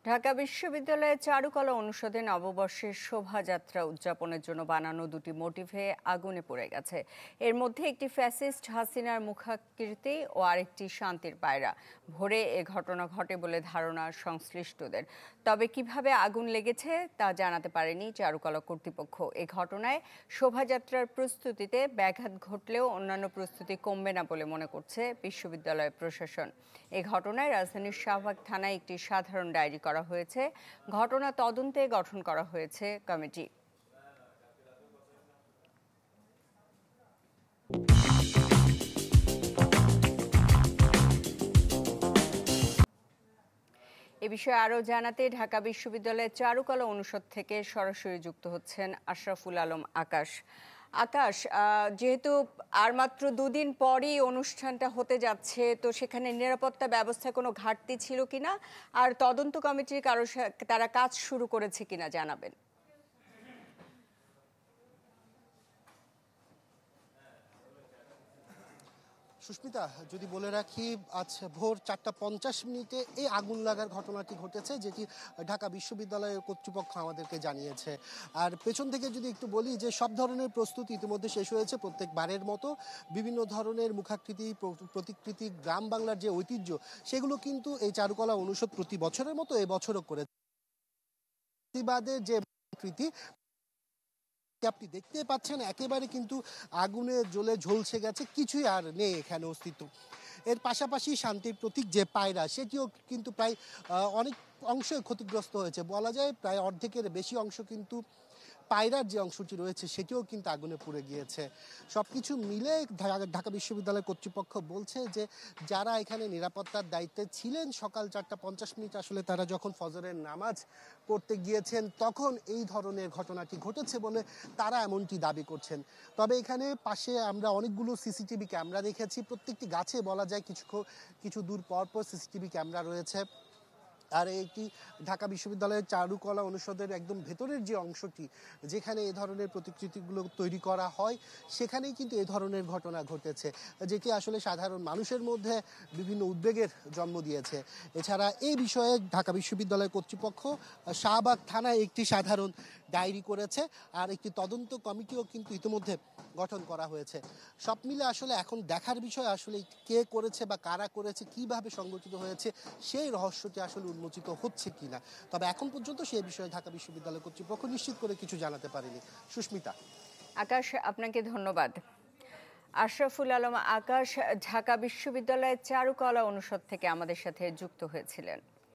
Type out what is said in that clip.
ঢাকা বিশ্ববিদ্যালয়ের চারুকলা অনুষদে নববর্ষের শোভাযাত্রা উদযাপনের জন্য বানানো দুটি মোটিভে আগুনে পড়ে গেছে। এর মধ্যে একটি ফ্যাসিস্ট হাসিনার মুখাকৃতি ও আরেকটি শান্তির পায়রা। ভোরে এ ঘটনা ঘটে বলে ধারণা সংশ্লিষ্টদের। তবে কিভাবে আগুন লেগেছে তা জানাতে পারেনি চারুকলা কর্তৃপক্ষ। এ ঘটনায় শোভাযাত্রার প্রস্তুতিতে ব্যাঘাত ঘটলেও অন্যান্য প্রস্তুতি কমবে না বলে মনে করছে বিশ্ববিদ্যালয় প্রশাসন। এ ঘটনায় রাজধানীর শাহবাগ থানায় একটি সাধারণ ডায়েরি করা হয়েছে। ঘটনা তদন্তে গঠন করা হয়েছে কমিটি। এ বিষয়ে আরও জানাতে ঢাকা বিশ্ববিদ্যালয়ের চারুকলা অনুষদ থেকে সরাসরি যুক্ত হচ্ছেন আশরাফুল আলম আকাশ। আকাশ, যেহেতু আর মাত্র দুদিন পরই অনুষ্ঠানটা হতে যাচ্ছে, তো সেখানে নিরাপত্তা ব্যবস্থায় কোনো ঘাটতি ছিল কিনা, আর তদন্ত কমিটির তারা কাজ শুরু করেছে কিনা জানাবেন। সুস্মিতা, যদি বলে রাখি, আজ ভোর 4:50 এই আগুন লাগার ঘটনাটি ঘটেছে, যেটি ঢাকা বিশ্ববিদ্যালয়ের কর্তৃপক্ষ আমাদেরকে জানিয়েছে। আর পেছন থেকে যদি একটু বলি যে সব ধরনের প্রস্তুতি ইতিমধ্যে শেষ হয়েছে। প্রত্যেকবারের মতো বিভিন্ন ধরনের মুখাকৃতি, প্রতিকৃতি, গ্রাম বাংলার যে ঐতিহ্য, সেগুলো কিন্তু এই চারুকলা অনুষদ প্রতি বছরের মতো এবছরও করেছে। প্রতিবাদের যে কৃতি আপনি দেখতে পাচ্ছেন, একেবারে কিন্তু আগুনে জ্বলে ঝলসে গেছে, কিছুই আর নেই এখানে অস্তিত্ব। এর পাশাপাশি শান্তির প্রতীক যে পায়রা, সেটিও কিন্তু প্রায় অনেক অংশে ক্ষতিগ্রস্ত হয়েছে। বলা যায় প্রায় অর্ধেকের বেশি অংশ কিন্তু পায়রার যে অংশটি রয়েছে সেটিও কিন্তু আগুনে পুড়ে গিয়েছে। সবকিছু মিলে ঢাকা বিশ্ববিদ্যালয় কর্তৃপক্ষ বলছে যে যারা এখানে নিরাপত্তার দায়িত্বে ছিলেন, সকাল 4:50 আসলে তারা যখন ফজরের নামাজ পড়তে গিয়েছেন, তখন এই ধরনের ঘটনাটি ঘটেছে বলে তারা এমনটি দাবি করছেন। তবে এখানে পাশে আমরা অনেকগুলো সিসিটিভি ক্যামেরা দেখেছি। প্রত্যেকটি গাছে বলা যায় কিছু দূর পর পর সিসিটিভি ক্যামেরা রয়েছে। আর এইটি ঢাকা বিশ্ববিদ্যালয়ের চারুকলা অনুষদের একদম ভেতরের যে অংশটি, যেখানে এই ধরনের প্রতিকৃতিগুলো তৈরি করা হয়, সেখানেই কিন্তু এই ধরনের ঘটনা ঘটেছে, যেটি আসলে সাধারণ মানুষের মধ্যে বিভিন্ন উদ্বেগের জন্ম দিয়েছে। এছাড়া এই বিষয়ে ঢাকা বিশ্ববিদ্যালয় কর্তৃপক্ষ শাহবাগ থানায় একটি সাধারণ ডায়েরি করেছে, আর একটি তদন্ত কমিটিও কিন্তু ইতিমধ্যে গঠন করা হয়েছে। সব মিলে আসলে এখন দেখার বিষয় আসলে কে করেছে বা কারা করেছে, কিভাবে সংগঠিত হয়েছে, সেই রহস্যটি আসলে উন্মোচিত হচ্ছে কিনা। তবে এখন পর্যন্ত সেই বিষয়ে ঢাকা বিশ্ববিদ্যালয় কর্তৃপক্ষ নিশ্চিত করে কিছু জানাতে পারেনি। সুস্মিতা। আকাশ, আপনাকে ধন্যবাদ। আশরাফুল আলম আকাশ ঢাকা বিশ্ববিদ্যালয়ের চারুকলা অনুষদ থেকে আমাদের সাথে যুক্ত হয়েছিলেন।